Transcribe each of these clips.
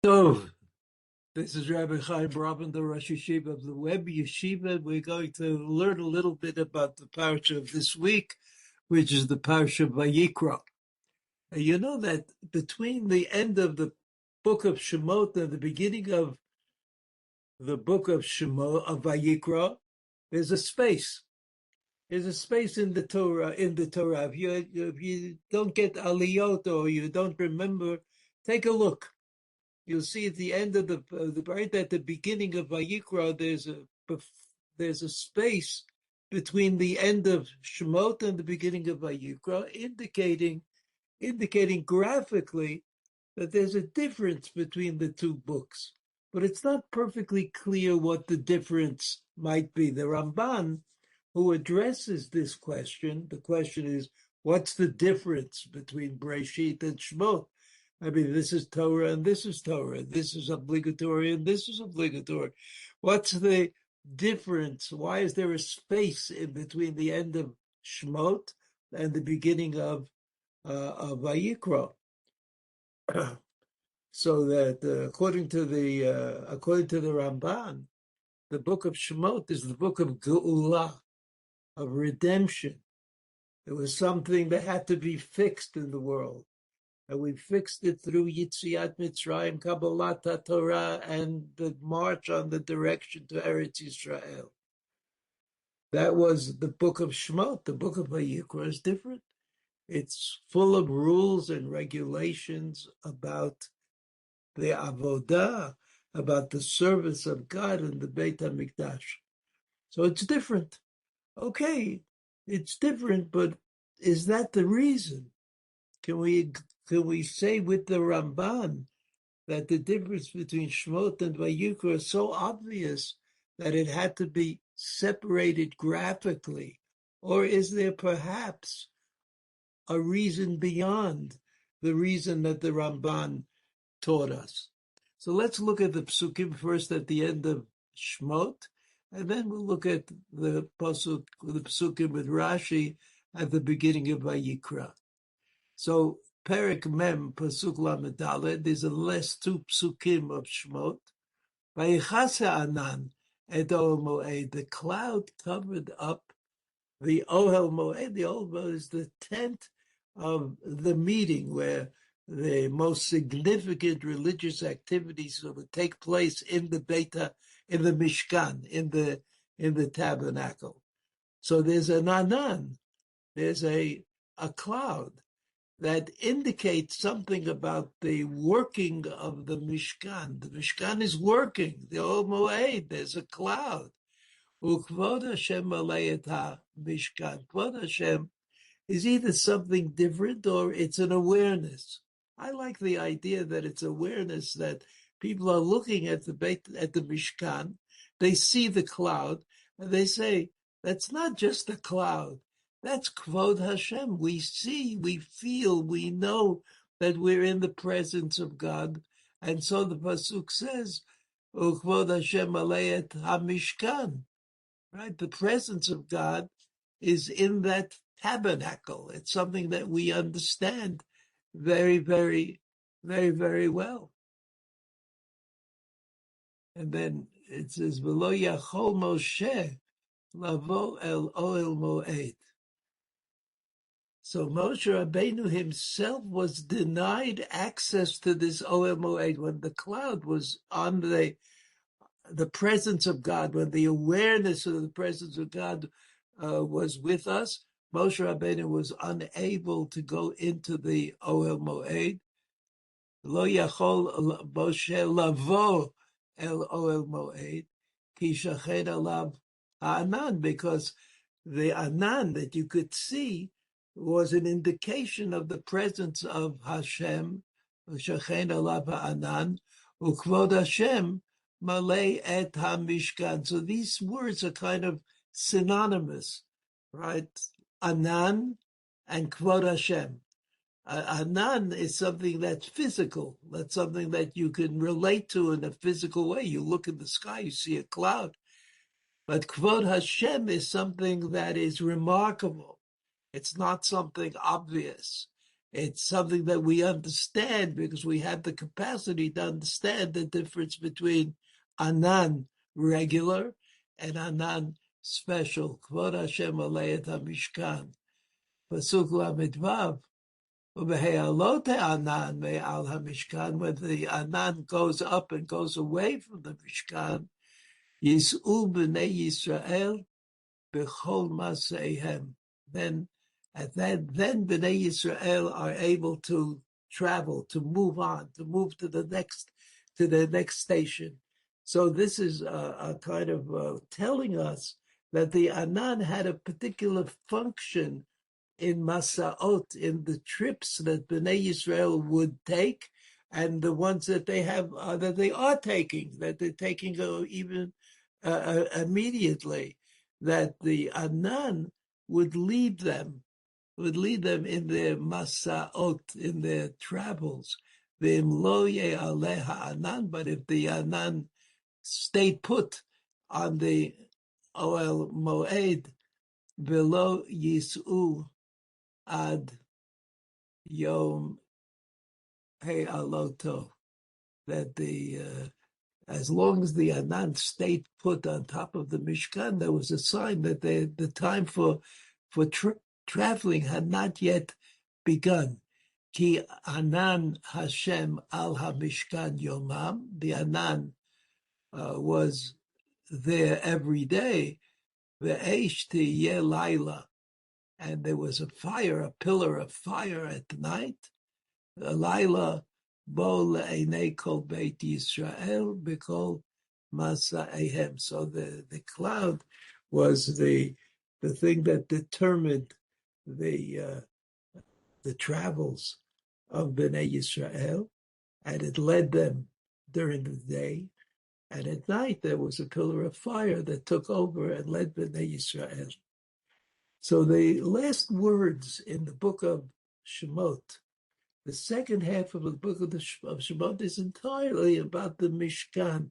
So, this is Rabbi Brovender Parsha Shiur of the WebYeshiva. We're going to learn a little bit about the parsha of this week, which is the parsha of Vayikra. And you know that between the end of the book of Shemot and the beginning of the book of Shemot of Vayikra, there's a space. There's a space in the Torah. If you don't get aliyot or you don't remember, take a look. You'll see at the end of the right at the beginning of Vayikra, there's a space between the end of Shemot and the beginning of Vayikra, indicating graphically that there's a difference between the two books. But it's not perfectly clear what the difference might be. The Ramban, who addresses this question, the question is, what's the difference between Breshit and Shemot? I mean, this is Torah and this is Torah. This is obligatory and this is obligatory. What's the difference? Why is there a space in between the end of Shemot and the beginning of Vayikra? So that according to the Ramban, the book of Shemot is the book of Geula, of redemption. It was something that had to be fixed in the world. And we fixed it through Yitziat Mitzrayim, Kabbalat Torah, and the march on the direction to Eretz Yisrael. That was the book of Shemot. The book of Vayikra is different. It's full of rules and regulations about the avodah, about the service of God in the Beit HaMikdash. So it's different. Okay, it's different, but is that the reason? Can we say with the Ramban that the difference between Shemot and Vayikra is so obvious that it had to be separated graphically? Or is there perhaps a reason beyond the reason that the Ramban taught us? So let's look at the psukim first at the end of Shemot, and then we'll look at the psukim with Rashi at the beginning of Vayikra. So Perek Mem, Pasuk Lamed Daled, there's the last two psukim of Shemot. Vayichase Anan et Ohel Moed, the cloud covered up the Ohel Moed. The Ohel Moed is the tent of the meeting where the most significant religious activities would take place in the Mishkan, in the tabernacle. So there's an Anan, there's a cloud that indicates something about the working of the Mishkan. The Mishkan is working. The Ohel Moed, there's a cloud. Ukvod Hashem malei et Mishkan. Kvod Hashem is either something different or it's an awareness. I like the idea that it's awareness, that people are looking at the Mishkan, they see the cloud, and they say, that's not just a cloud. That's Kvod Hashem. We see, we feel, we know that we're in the presence of God. And so the Pasuk says, Kvod Hashem malei et HaMishkan. Right? The presence of God is in that tabernacle. It's something that we understand very, very, very, very well. And then it says, V'lo yachol Moshe lavo el Ohel Moed. So Moshe Rabbeinu himself was denied access to this Ohel Moed when the cloud was on the presence of God, when the awareness of the presence of God was with us. Moshe Rabbeinu was unable to go into the Ohel Moed. Lo yachol Moshe lavo el Ohel Moed ki shachen alav ha'anan, because the anan that you could see was an indication of the presence of Hashem, shachen alav ha'anan, ukvod Hashem malei et HaMishkan. So these words are kind of synonymous, right? Anan and Kvod Hashem. Anan is something that's physical. That's something that you can relate to in a physical way. You look in the sky, you see a cloud. But Kvod Hashem is something that is remarkable. It's not something obvious. It's something that we understand because we have the capacity to understand the difference between Anan regular and Anan special. Kvod Hashem alei et hamishkan. Pasuk Lamidvav. Ubehealote Anan me'al hamishkan. When the Anan goes up and goes away from the Mishkan, Yis'u b'nei Yisrael b'chol maseihem. Then Bnei Yisrael are able to travel, to move on, to move to the next station. So this is a kind of telling us that the Anan had a particular function in Masaot, in the trips that Bnei Yisrael would take, and the ones that they have, that they are taking, that they're taking even immediately, that the Anan would lead them in their Masaot, in their travels. V'im lo ye'aleh Anan, but if the Anan stayed put on the Oel Moed, v'lo yis'u ad yom he'aloto, that as long as the Anan stayed put on top of the Mishkan, there was a sign that the time for traveling had not yet begun. Ki Anan Hashem al HaMishkan Yomam, the Anan was there every day. Ve'esh tiyeh laila, and there was a pillar of fire at night. Laila bo le'enei kol Beit Yisrael b'kol masa'ehem. So the cloud was the thing that determined the travels of Bnei Yisrael, and it led them during the day. And at night there was a pillar of fire that took over and led Bnei Yisrael. So the last words in the book of Shemot, the second half of the book of Shemot, is entirely about the Mishkan,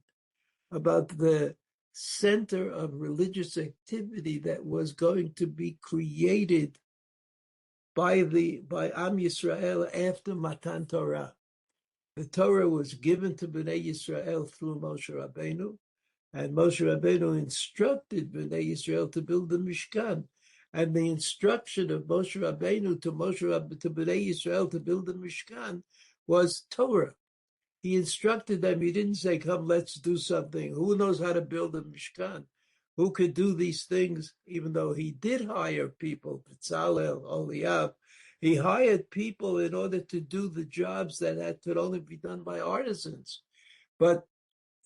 about the center of religious activity that was going to be created by Am Yisrael after Matan Torah. The Torah was given to Bnei Yisrael through Moshe Rabbeinu, and Moshe Rabbeinu instructed Bnei Yisrael to build the Mishkan. And the instruction of Moshe Rabbeinu to Bnei Yisrael to build the Mishkan was Torah. He instructed them. He didn't say, "Come, let's do something. Who knows how to build a Mishkan? Who could do these things?" Even though he did hire people, Betzalel, Oliav, he hired people in order to do the jobs that could only be done by artisans. But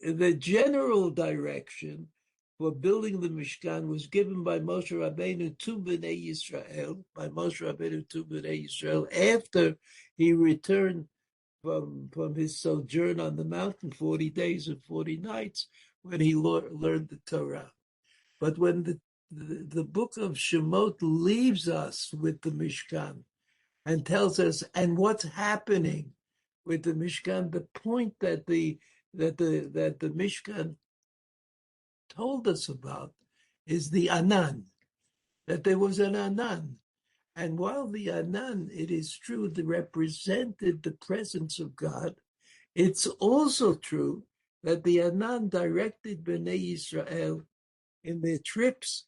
the general direction for building the Mishkan was given by Moshe Rabbeinu to Bnei Yisrael, after he returned from his sojourn on the mountain, 40 days and 40 nights, when he learned the Torah. But when the book of Shemot leaves us with the Mishkan and tells us, and what's happening with the Mishkan, the point that the Mishkan told us about is the Anan, that there was an Anan. And while the Anan, it is true, represented the presence of God, it's also true that the Anan directed Bnei Yisrael in their trips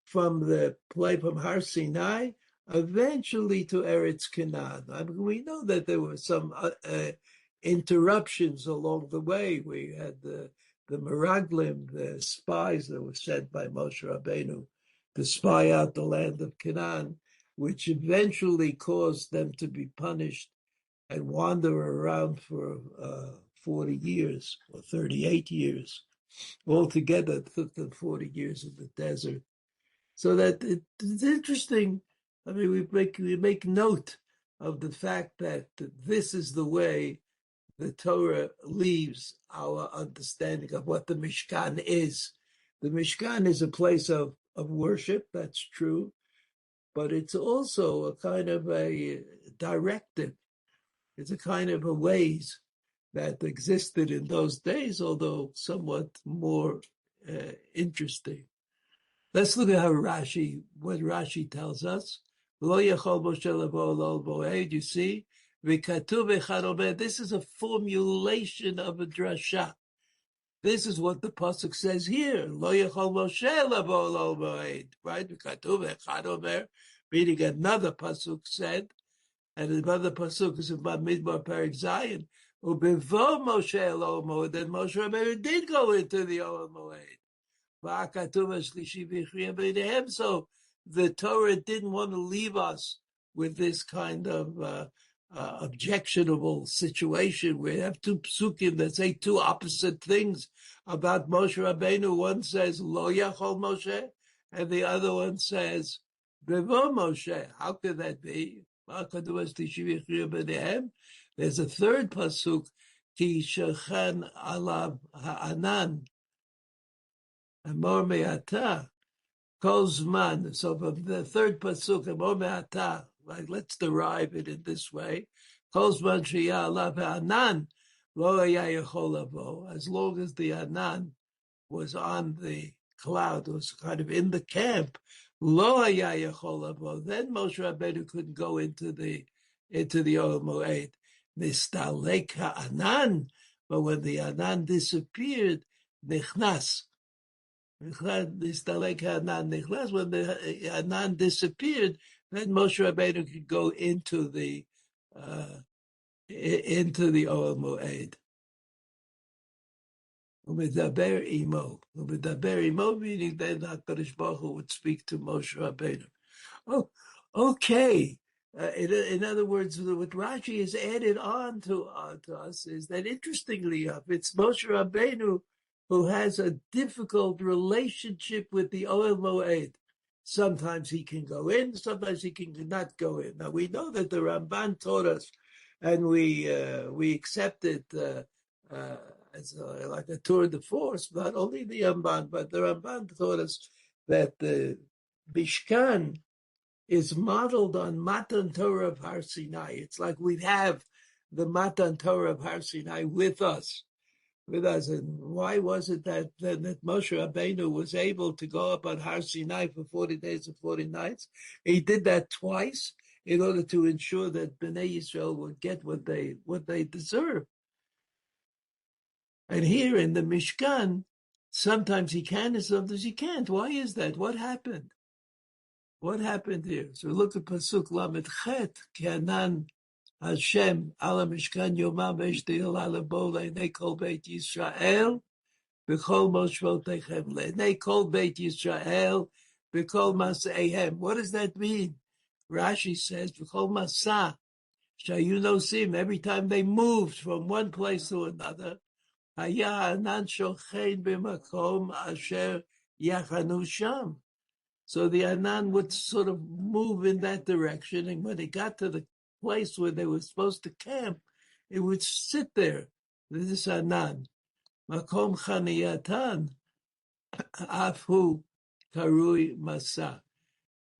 from Har Sinai, eventually to Eretz Canaan. I mean, we know that there were some interruptions along the way. We had the Meraglim, the spies that were sent by Moshe Rabbeinu to spy out the land of Canaan, which eventually caused them to be punished and wander around for 40 years or 38 years. Altogether, it took them 40 years in the desert. So that it's interesting. I mean, we make note of the fact that this is the way the Torah leaves our understanding of what the Mishkan is. The Mishkan is a place of worship, that's true, but it's also a kind of a directive. It's a kind of a ways that existed in those days, although somewhat more interesting. Let's look at what Rashi tells us. Lo yachol Moshe lavo l'ol moed. You see, v'katuv echad omer. This is a formulation of a drasha. This is what the pasuk says here. Lo yachol Moshe lavo l'ol moed. Right? V'katuv echad omer. Meaning another pasuk said, and another pasuk is about Midbar Perek Zion. Ubevo Moshe l'ol moed. Then Moshe Rabbeinu did go into the Ol Moed. So the Torah didn't want to leave us with this kind of objectionable situation. We have two psukim that say two opposite things about Moshe Rabbeinu. One says, Lo Yachol Moshe, and the other one says, Bevo Moshe. How could that be? There's a third pasuk, Ki Shechan Alav Ha'anan, Amor Me'ata, Kol Zman. So from the third pasuk, Amor Me'ata, right, let's derive it in this way. Kol Zman Sheyah Alav Ha'anan, Lo Haya Yachol Lavo. As long as the Anan was on the cloud, was kind of in the camp, Lo Haya Yachol Lavo. Then Moshe Rabbeinu couldn't go into the Ol Moed. Nistalek Ha'anan, but when the Anan disappeared, Nichnas. When the Anan disappeared, then Moshe Rabbeinu could go into the Ohel Moed. Umedaber imo, meaning then HaKadosh Baruch Hu would speak to Moshe Rabbeinu. Oh, okay. In other words, what Rashi has added on to us is that, interestingly enough, it's Moshe Rabbeinu who has a difficult relationship with the Ohel Moed. Sometimes he can go in, sometimes he can not go in. Now, we know that the Ramban taught us, and we accept it as like a tour de force, not only the Ramban, but the Ramban taught us that the Mishkan is modeled on Matan Torah of Har Sinai. It's like we have the Matan Torah of Har Sinai with us. And why was it that Moshe Rabbeinu was able to go up on Har Sinai for 40 days and 40 nights? He did that twice in order to ensure that Bnei Yisrael would get what they deserve. And here in the Mishkan, sometimes he can and sometimes he can't. Why is that? What happened? What happened here? So look at Pasuk Lamed Chet, Ke'anan Hashem ala Mishkan Yomam V'eshti ala Bo Le'nei Kol Beit Yisrael B'chol Moshvotechem Le'nei Kol Beit Yisrael B'chol Maseihem. What does that mean? Rashi says B'chol Masa Shayu Nosim. Every time they moved from one place to another, Haya Anan Shochein B'makom Asher Yachanu Sham. So the Anan would sort of move in that direction, and when they got to the place where they were supposed to camp, it would sit there. This is Anan. Makom Chaniyatan, Afu Karui Masa.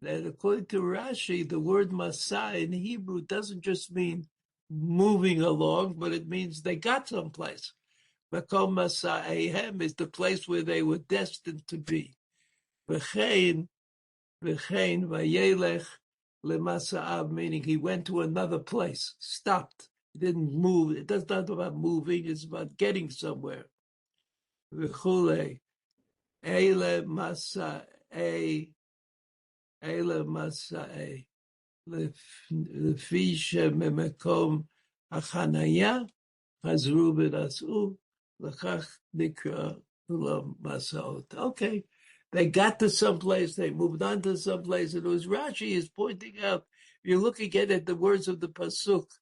And according to Rashi, the word Masa in Hebrew doesn't just mean moving along, but it means they got someplace. Makom Masa Ehem is the place where they were destined to be. V'chein vayelech lemasa'av, meaning he went to another place, stopped, he didn't move. It does not about moving; it's about getting somewhere. V'chulei eile masa'ei lefi shememekom hachanaya chazru v'nas'u l'chach nikra ulam masaot. Okay. They got to someplace, they moved on to someplace, and it was Rashi is pointing out, if you look again at the words of the Pasuk,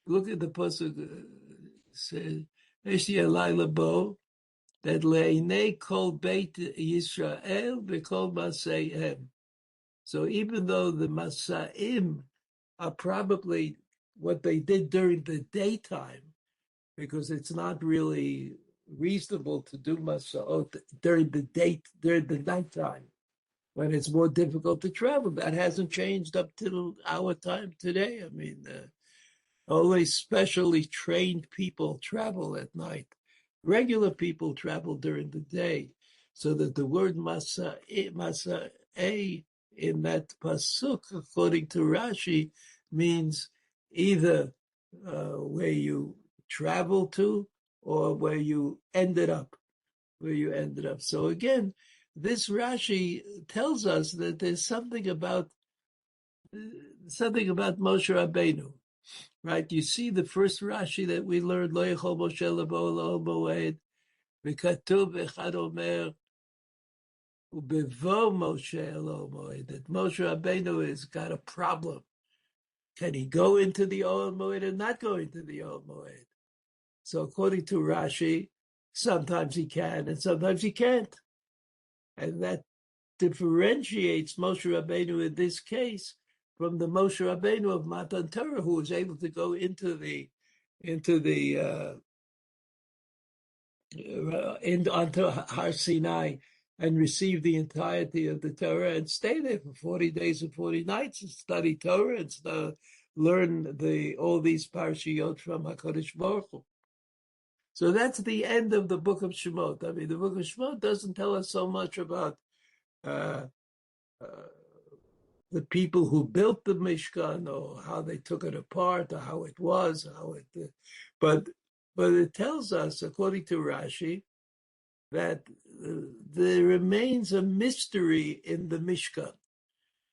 look at the Pasuk, says, Eshi Elai Labo, that Le'inei Kol Beit Yisrael V'Kol Maseihem. So even though the Masaim are probably what they did during the daytime, because it's not really reasonable to do Masaot during the nighttime, when it's more difficult to travel. That hasn't changed up till our time today. I mean, only specially trained people travel at night. Regular people travel during the day. So that the word Masa'e in that pasuk, according to Rashi, means either where you travel to or where you ended up. So again, this Rashi tells us that there's something about Moshe Rabbeinu, right? You see the first Rashi that we learned, Lo Yechol Moshe Labo Lo Moed, V'Katuv Echad Omer Ubevo Moshe Lo Moed, that Moshe Rabbeinu has got a problem. Can he go into the Ohel Moed or not go into the Ohel Moed? So according to Rashi, sometimes he can and sometimes he can't. And that differentiates Moshe Rabbeinu in this case from the Moshe Rabbeinu of Matan Torah, who was able to go onto Har Sinai and receive the entirety of the Torah and stay there for 40 days and 40 nights and study Torah and learn all these parashiyot from HaKadosh Baruch Hu. So that's the end of the book of Shemot. I mean, the book of Shemot doesn't tell us so much about the people who built the Mishkan or how they took it apart or how it was, but it tells us, according to Rashi, that there remains a mystery in the Mishkan.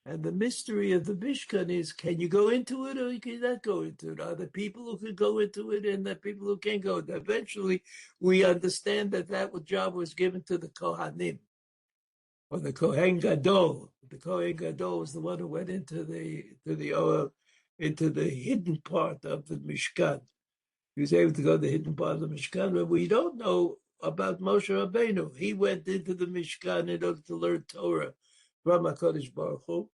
And the mystery of the Mishkan is, can you go into it or you cannot go into it? Are there people who can go into it and there are people who can't go? Eventually, we understand that job was given to the Kohanim, or the Kohen Gadol. The Kohen Gadol was the one who went into the hidden part of the Mishkan. He was able to go to the hidden part of the Mishkan, but we don't know about Moshe Rabbeinu. He went into the Mishkan in order to learn Torah from HaKadosh Baruch Hu.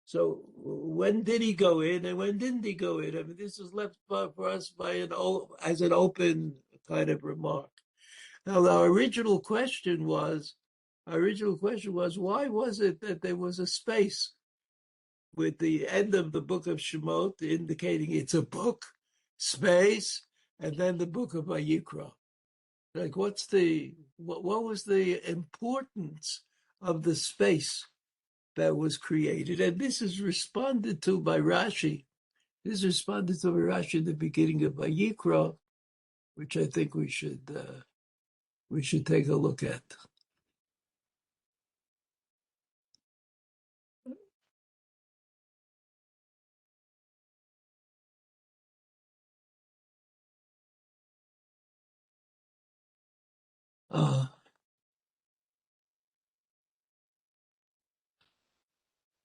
So when did he go in and when didn't he go in? I mean, this is left for us as an open kind of remark. Now, our original question was, why was it that there was a space with the end of the book of Shemot indicating it's a book, space, and then the book of Vayikra? Like, what was the importance of the space that was created? And this is responded to by Rashi. This is responded to by Rashi in the beginning of Vayikra, which I think we should take a look at.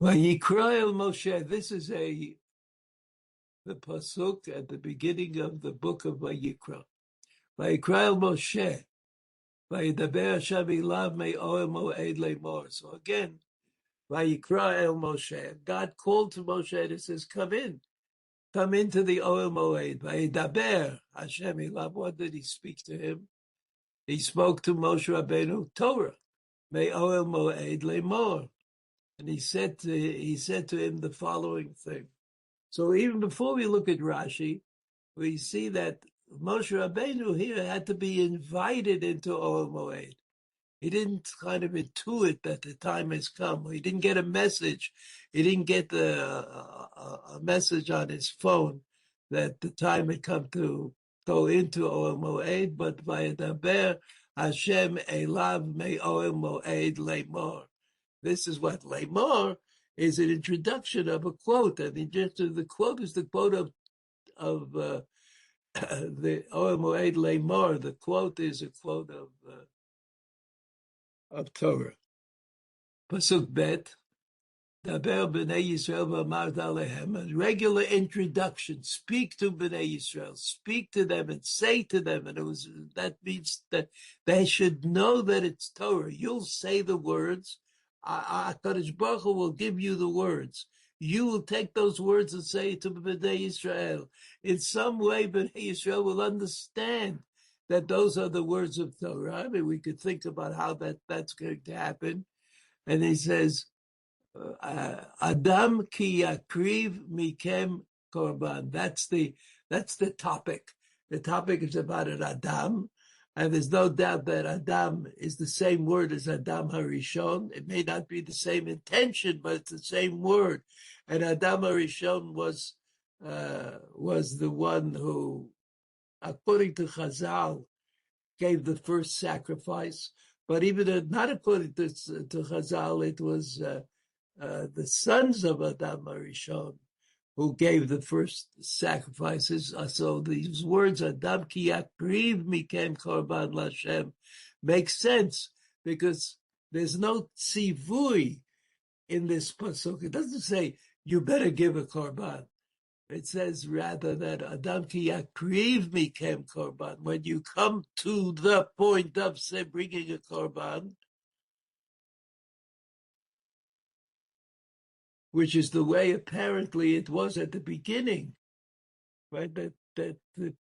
Vayikra el Moshe. This is the pasuk at the beginning of the book of Vayikra. Vayikra el Moshe. Vayidaber Hashem ilav me'oel moed lemor. So again, Vayikra el Moshe. God called to Moshe and he says, come into the Ohel Moed. Vayidaber Hashem ilav. What did he speak to him? He spoke to Moshe Rabbeinu Torah. Me'oel moed lemor. And he said to him the following thing. So even before we look at Rashi, we see that Moshe Rabbeinu here had to be invited into Ohel Moed. He didn't kind of intuit that the time has come. He didn't get a message. He didn't get a message on his phone that the time had come to go into Ohel Moed, but Vayidaber Hashem elav me'ohel moed lemor. This is what lemor is, an introduction of a quote. And the quote is the quote of the Ohel Moed lemor. The quote is a quote of Torah. Pasuk Bet. Daber b'nei Yisrael v'amart alehem. A regular introduction. Speak to b'nei Yisrael. Speak to them and say to them. And that means that they should know that it's Torah. You'll say the words. HaKadosh Baruch Hu will give you the words. You will take those words and say to b'nei Yisrael. In some way, b'nei Yisrael will understand that those are the words of Torah. I mean, we could think about how that's going to happen. And he says, Adam ki yakriv mikem korban. That's the topic. The topic is about an Adam. And there's no doubt that Adam is the same word as Adam Harishon. It may not be the same intention, but it's the same word. And Adam Harishon was the one who, according to Chazal, gave the first sacrifice. But even not according to Chazal, it was the sons of Adam Harishon who gave the first sacrifices. So these words, Adam ki yakriv mikem korban lashem, make sense because there's no tzivui in this pasuk. It doesn't say you better give a korban. It says rather that Adam ki yakriv mikem korban. When you come to the point of say bringing a korban, which is the way apparently it was at the beginning, right? That the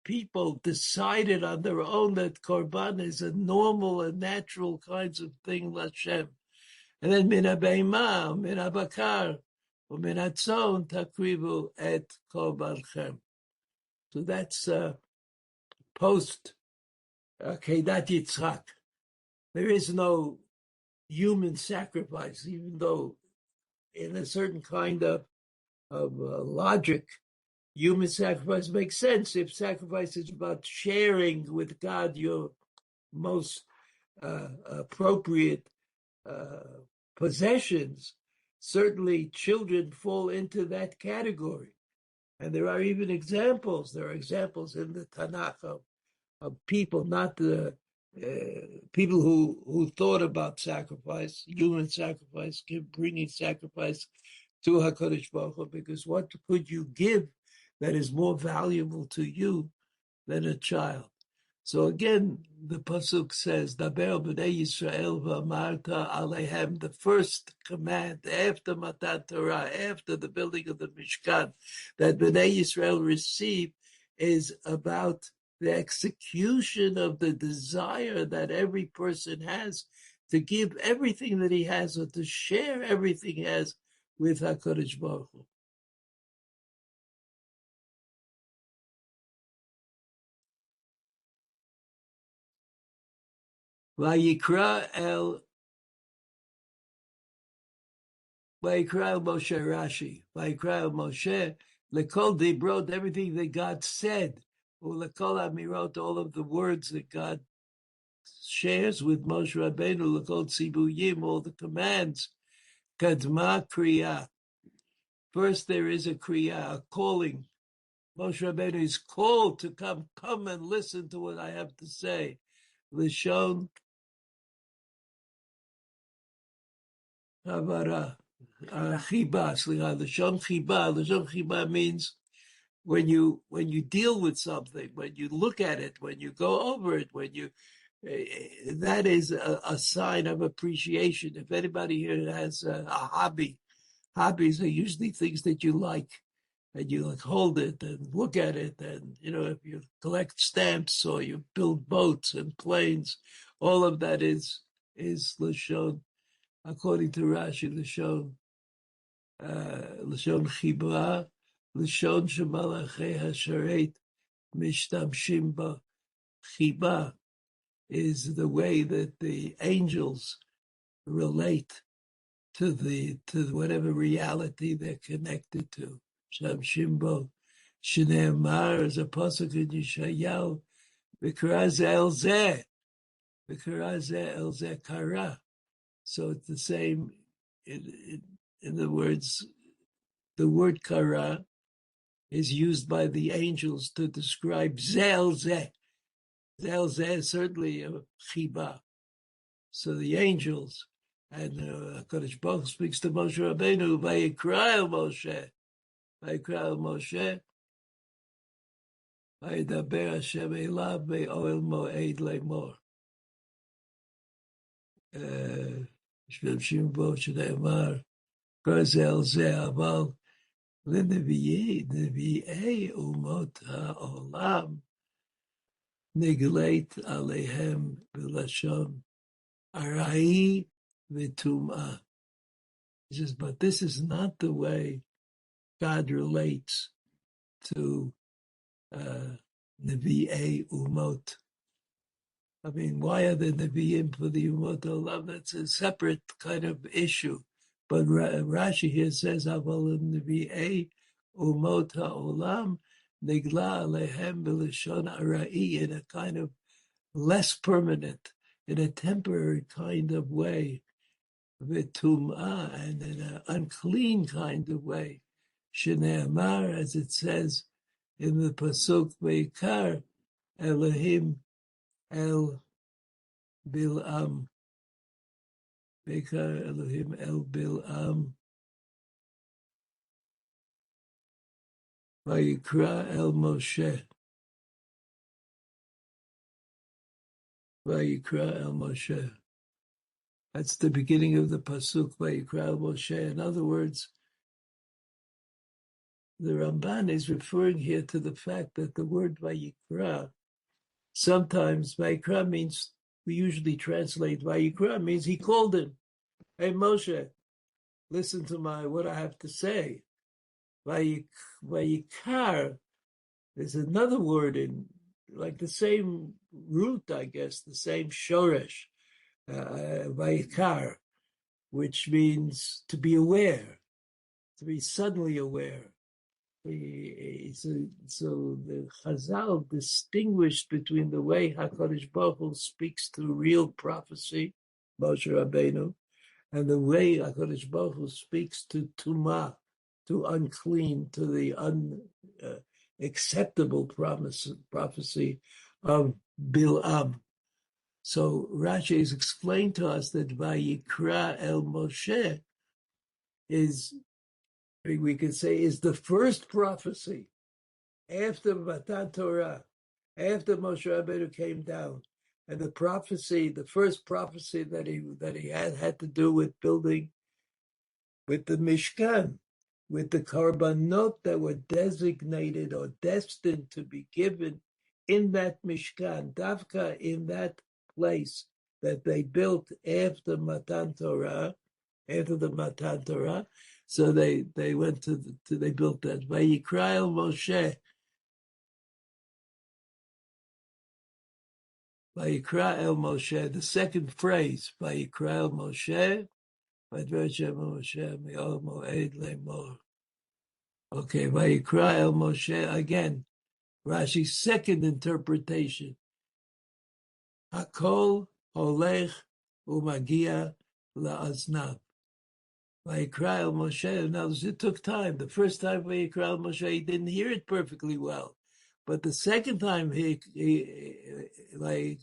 people decided on their own that korban is a normal and natural kinds of thing, Lashem. And then min habeima, min habakar, min hatzon takrivu et korbanchem. So that's post Kedat Yitzchak. There is no human sacrifice, even though in a certain kind of logic, human sacrifice makes sense. If sacrifice is about sharing with God your most appropriate possessions, certainly children fall into that category. And there are even examples. There are examples in the Tanakh of people, not the people who thought about sacrifice, human sacrifice, bringing sacrifice to HaKadosh Baruch Hu, because what could you give that is more valuable to you than a child? So again, the pasuk says, "Daber b'nei Yisrael v'amarta alehem." The first command after Matan Torah, after the building of the Mishkan, that b'nei Yisrael receive is about the execution of the desire that every person has to give everything that he has or to share everything he has with HaKadosh Baruch Hu. Vayikra el Moshe Rashi. Vayikra el Moshe lekol dibrot, everything that God said, lekol amirot, all of the words that God shares with Moshe Rabbeinu, lekol tzibuyim, all the commands. Kadma kriya. First there is a kriya, a calling. Moshe Rabbeinu is called to come and listen to what I have to say. Lishon Havara. Chiba, Lashon chiba means when you deal with something, when you look at it, when you go over it, that is a sign of appreciation. If anybody here has a hobby, hobbies are usually things that you like, and you hold it and look at it, and if you collect stamps or you build boats and planes, all of that is Lashon, according to Rashi, Lashon חיבה, לשון שמלאכי השרת משתמשים בה. חיבה is the way that the angels relate to whatever reality they're connected to. משתמשים בו. שנאמר, as a pasuk in Yeshayahu, ויקרא זה אל זה. ויקרא זה אל זה קרא. So it's the same in the words. The word kara is used by the angels to describe zel zeh. Zel zeh is certainly a chiba. So the angels, and HaKadosh Baruch Hu speaks to Moshe Rabbeinu, vayikra el Moshe, vayidaber Hashem elav ve'oel moed lemor. משתמשים בו שנאמר, zel zeh aval, לנביאי אומות העולם נגלית עליהם בלשון ארעי וטומאה. He says, but this is not the way God relates to Nevi'ei Umot. I mean, why are the Nevi'im for the Umot Olam? That's a separate kind of issue. But Rashi here says, Aval Nevi'ei Umot HaOlam Nigla Alehem B'Lashon Arai, in a kind of less permanent, in a temporary kind of way, V'tum'ah, and in an unclean kind of way. Shne'amar, as it says in the Pasuk, V'ikar Elohim El Bil'am, V'ikar Elohim El Bil'am, V'yikra El Moshe, V'yikra El Moshe. That's the beginning of the Pasuk, V'yikra El Moshe. In other words, the Ramban is referring here to the fact that the word Vayikra, sometimes Vayikra means, we usually translate Vayikra means he called him. Hey Moshe, listen to what I have to say. Vayikar is another word in like the same root, I guess, the same shoresh, Vayikar, which means to be aware, to be suddenly aware. So the Chazal distinguished between the way HaKadosh Baruch Hu speaks through real prophecy, Moshe Rabbeinu, and the way HaKadosh Baruch Hu speaks to Tumah, to unclean, to the unacceptable prophecy of Bil'am. So Rashi has explained to us that Vayikra El Moshe is, we could say, is the first prophecy after Matan Torah, after Moshe Rabbeinu came down, and the prophecy, the first prophecy that he had to do with building, with the Mishkan, with the Karbanot that were designated or destined to be given in that Mishkan, Davka, in that place that they built after Matan Torah, after the Matan Torah. So they went they built that. Vayikra El Moshe. Vayikra El Moshe, the second phrase, Vayikra El Moshe, Vayikra Moshe, Me'ol Moed Lemor. Okay, Vayikra El Moshe, again, Rashi's second interpretation. Hakol Holech Umagia La'aznav. Vayikra El Moshe, now it took time. The first time Vayikra El Moshe, he didn't hear it perfectly well. But the second time Vayikra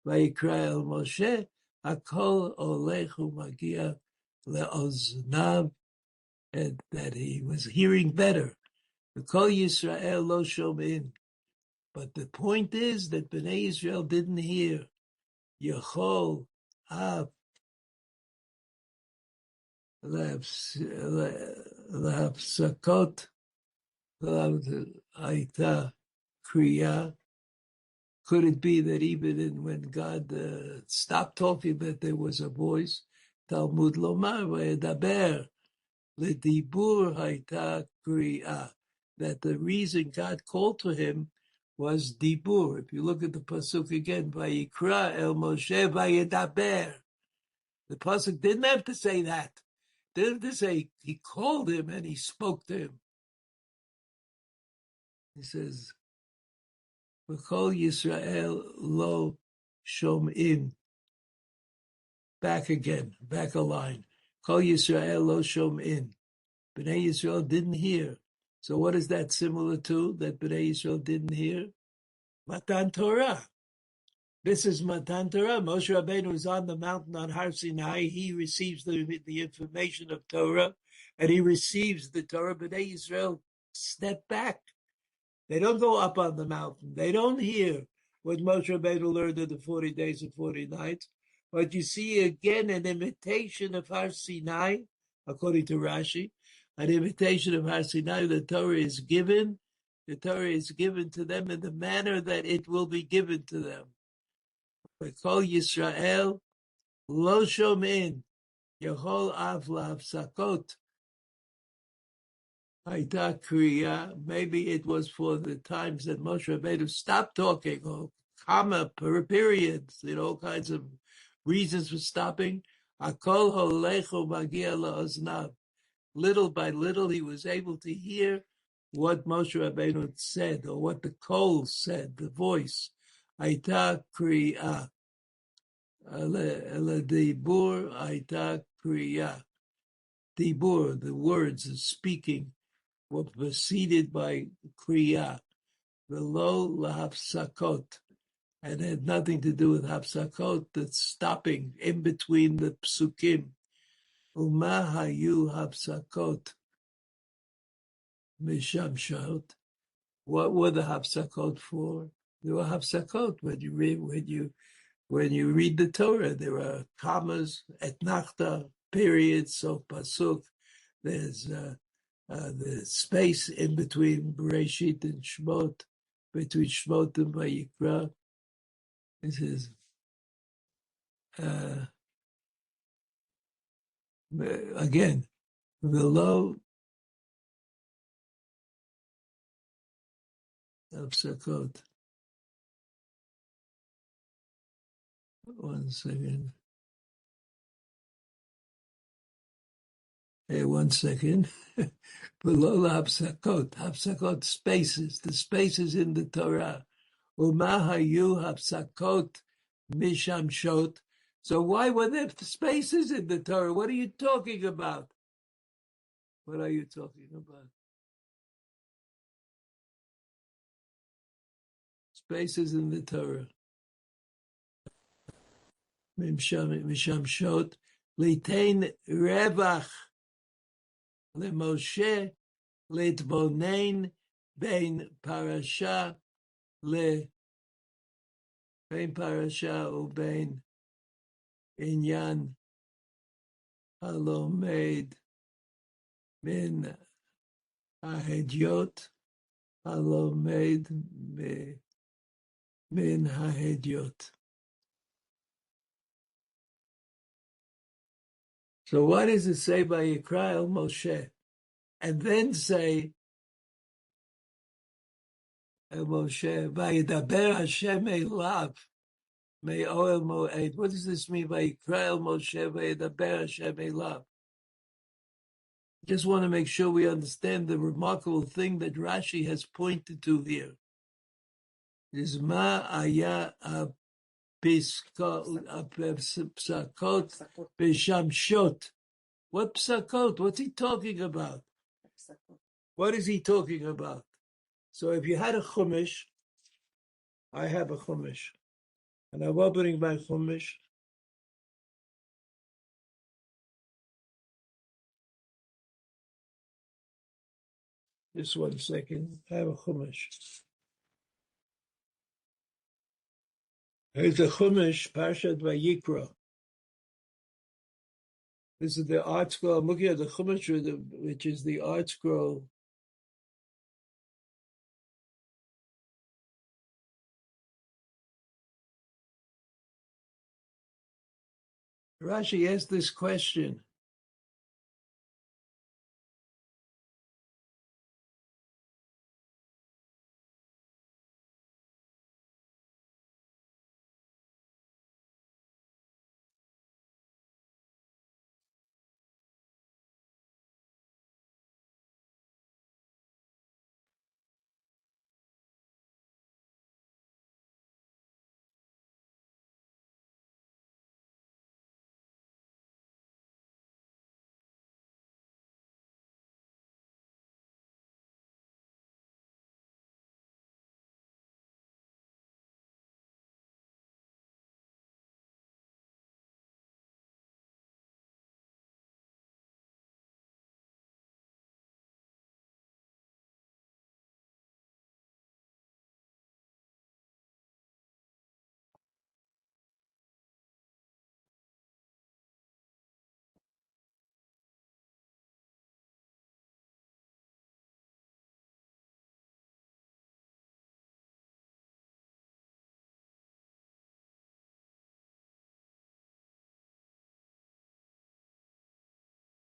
El Moshe, Hakol Olech Umagia Le'oznav, and that he was hearing better. Kol Yisrael Lo Shom'in. But the point is that Bnei Israel didn't hear. Yachol Av Le'hapsakot Aita Kriya. Could it be that even when God stopped talking, that there was a voice? Talmud Lomar V'edaber L'dibur Haita Kriya. That the reason God called to him was dibur. If you look at the pasuk again, Vayikra El Moshe V'edaber. The pasuk didn't have to say that. Didn't have to say he called him and he spoke to him. He says, V'chol Yisrael Lo Shom'in. Back again, back a line. Kol Yisrael Lo Shom'in. Bnei Yisrael didn't hear. So what is that similar to, that Bnei Yisrael didn't hear? Matan Torah. This is Matan Torah. Moshe Rabbeinu is on the mountain on Har Sinai. He receives the information of Torah, and he receives the Torah. Bnei Yisrael step back. They don't go up on the mountain. They don't hear what Moshe Rabbeinu learned in the 40 days and 40 nights. But you see again an imitation of Har Sinai, according to Rashi, an imitation of Har Sinai. The Torah is given. The Torah is given to them in the manner that it will be given to them. We call Yisrael Lo Shom'in Yachol Av La'hapsakot Haita Kriya. Maybe it was for the times that Moshe Rabbeinu stopped talking or comma, periods, all kinds of reasons for stopping. Akol holecho magia la'oznav. Little by little, he was able to hear what Moshe Rabbeinu said, or what the kol said, the voice. Aita kriya. Dibur aita kriya. Dibur, the words of speaking, were preceded by kriya. Velo lahapsakot. And it had nothing to do with hapsakot, that's stopping in between the psukim. Uma hayu hapsakot mishamshot. What were the hapsakot for? There were hapsakot when you read the Torah. There are commas, etnachta, periods, so pasuk. There's the space in between Bereshit and Shmot, between Shmot and Vayikra. This is again, below Hapsakot. 1 second. Hey, 1 second. Below the hapsakot, spaces, the spaces in the Torah. Uma hayu hapsakot mishamshot. So why were there spaces in the Torah? What are you talking about? What are you talking about? Spaces in the Torah. Mishamshot. Litain revach leMoshe להתבונן בין פרשה בין פרשה ובין עניין הלומד מן ההדיוט הלומד מן ההדיוט. So why does it say ויקרא אל Moshe and then say אל Moshe וידבר השם אליו מאוהל מועד? What does this mean? ויקרא אל Moshe וידבר השם אליו. Just want to make sure we understand the remarkable thing that Rashi has pointed to here. Is ma aya psakot b'shamshot. What psakot? What's he talking about? What is he talking about? So if you had a chumash, I have a chumash, and I'm opening my chumash. Just 1 second. I have a chumash. Here's a chumash, Parshat Vayikra. This is the art scroll. I'm looking at the chumash, which is the art scroll. Rashi asked this question.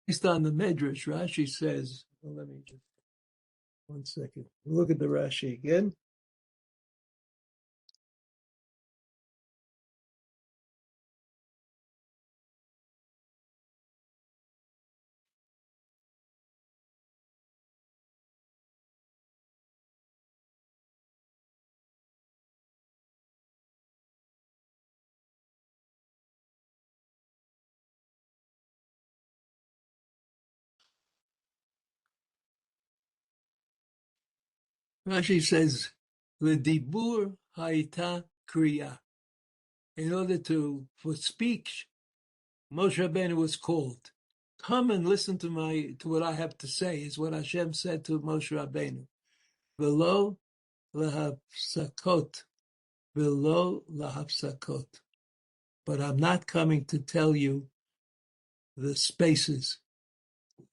Based on the Medrash, Rashi says, well, let me just, 1 second. Look at the Rashi again. Rashi says, "L'dibur hayta kriya." In order for speech, Moshe Rabbeinu was called. Come and listen to what I have to say, is what Hashem said to Moshe Rabbeinu. V'lo lahapsakot, v'lo lahapsakot. But I'm not coming to tell you the spaces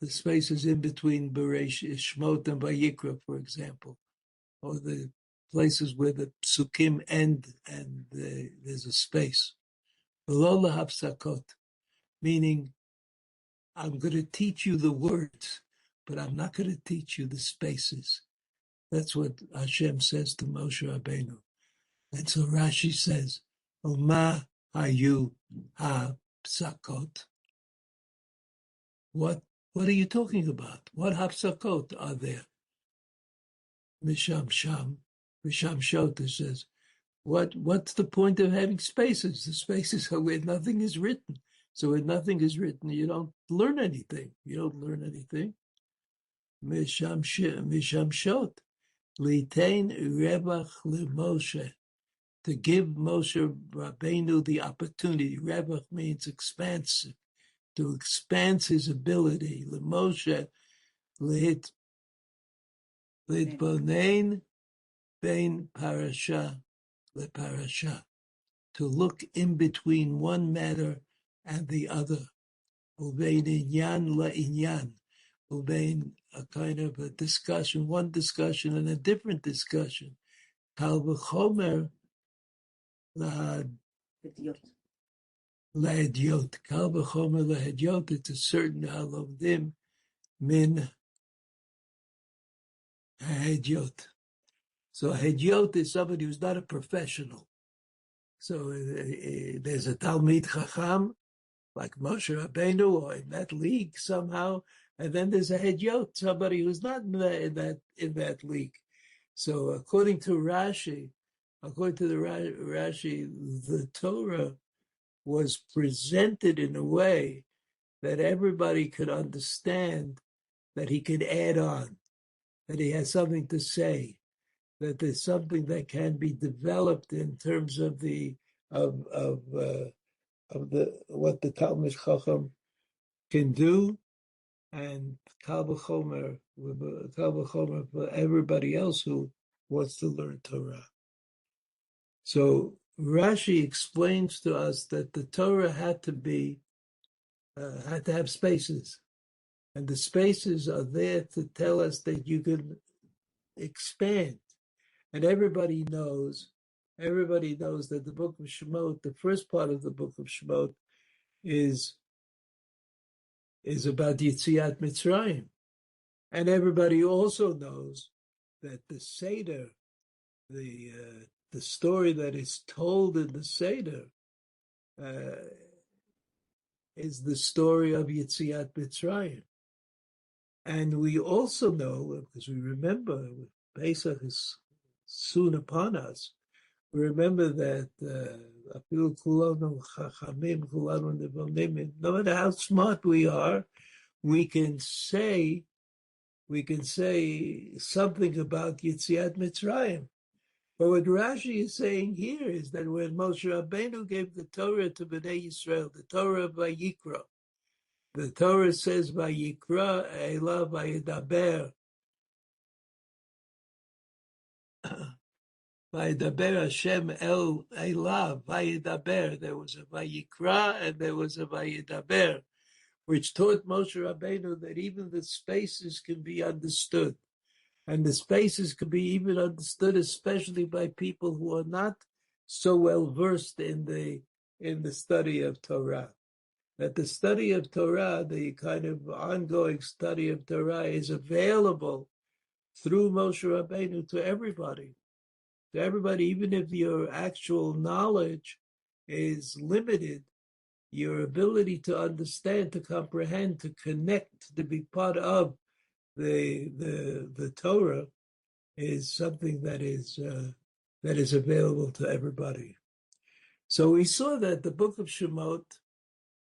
in between Shmot and Vayikra, for example, or the places where the psukim end and there's a space. V'lo lahapsakot, meaning I'm going to teach you the words, but I'm not going to teach you the spaces. That's what Hashem says to Moshe Rabbeinu. And so Rashi says, Oma hayu ha-psakot. What are you talking about? What ha-psakot are there? Misham Shota says, what's the point of having spaces? The spaces are where nothing is written. So when nothing is written, you don't learn anything. Misham Shot, Litain Rebach LeMoshe, to give Moshe Rabbeinu the opportunity. Rebach means expansive, to expand his ability. LeMoshe, Litbonein bein parasha leparasha, to look in between one matter and the other. Ubein inyan la'inyan, ubein a kind of a discussion, one discussion and a different discussion. Kal v'chomer lahediot. Kal v'chomer lahediot, it's a certain halomdim min ha'hediot. So hediot is somebody who's not a professional. So there's a Talmid Chacham, like Moshe Rabbeinu, or in that league somehow, and then there's a Hediot, somebody who's not in that league. So according to the Rashi, the Torah was presented in a way that everybody could understand, that he could add on, that he has something to say, that there's something that can be developed in terms of what the Talmid Chacham can do, and Kal v'chomer for everybody else who wants to learn Torah. So Rashi explains to us that the Torah had to have spaces, and the spaces are there to tell us that you can expand. And everybody knows that the book of Shemot, the first part of the book of Shemot, is about Yetziat Mitzrayim. And everybody also knows that the Seder, the story that is told in the Seder, is the story of Yetziat Mitzrayim. And we also know, because we remember, Pesach is soon upon us, we remember that no matter how smart we are, we can say something about Yetziat Mitzrayim. But what Rashi is saying here is that when Moshe Rabbeinu gave the Torah to Bnei Yisrael, the Torah of Vayikra, the Torah says Vayikra Elah Vayedaber. Vayedaber Hashem El Elah Vayedaber. There was a Vayikra and there was a Vayedaber, which taught Moshe Rabbeinu that even the spaces can be understood. And the spaces can be even understood, especially by people who are not so well versed in the study of Torah. That the study of Torah, the kind of ongoing study of Torah, is available through Moshe Rabbeinu to everybody. To everybody, even if your actual knowledge is limited, your ability to understand, to comprehend, to connect, to be part of the Torah is something that is available to everybody. So we saw that the book of Shemot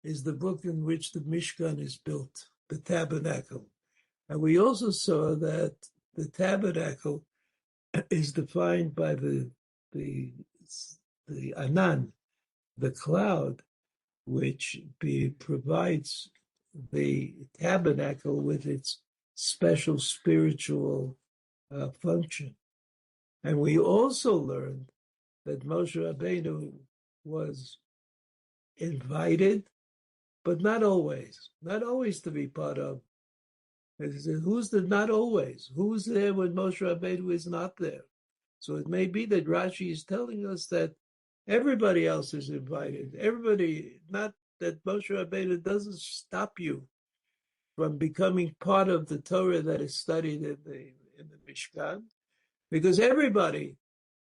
is the book in which the Mishkan is built, the tabernacle. And we also saw that the tabernacle is defined by the anan, the cloud, which provides the tabernacle with its special spiritual function. And we also learned that Moshe Rabbeinu was invited, but not always to be part of. Who's the not always? Who's there when Moshe Rabbeinu is not there? So it may be that Rashi is telling us that everybody else is invited. Everybody, not that Moshe Rabbeinu doesn't stop you from becoming part of the Torah that is studied in the Mishkan, because everybody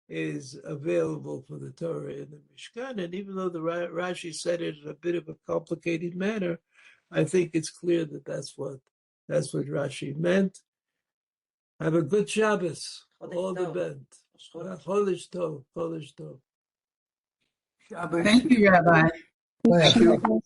is available for the Torah in the Mishkan. And even though the Rashi said it in a bit of a complicated manner, I think it's clear that that's what Rashi meant. Have a good Shabbos. All the best. Chodesh Tov. Thank you, Rabbi. Thank you.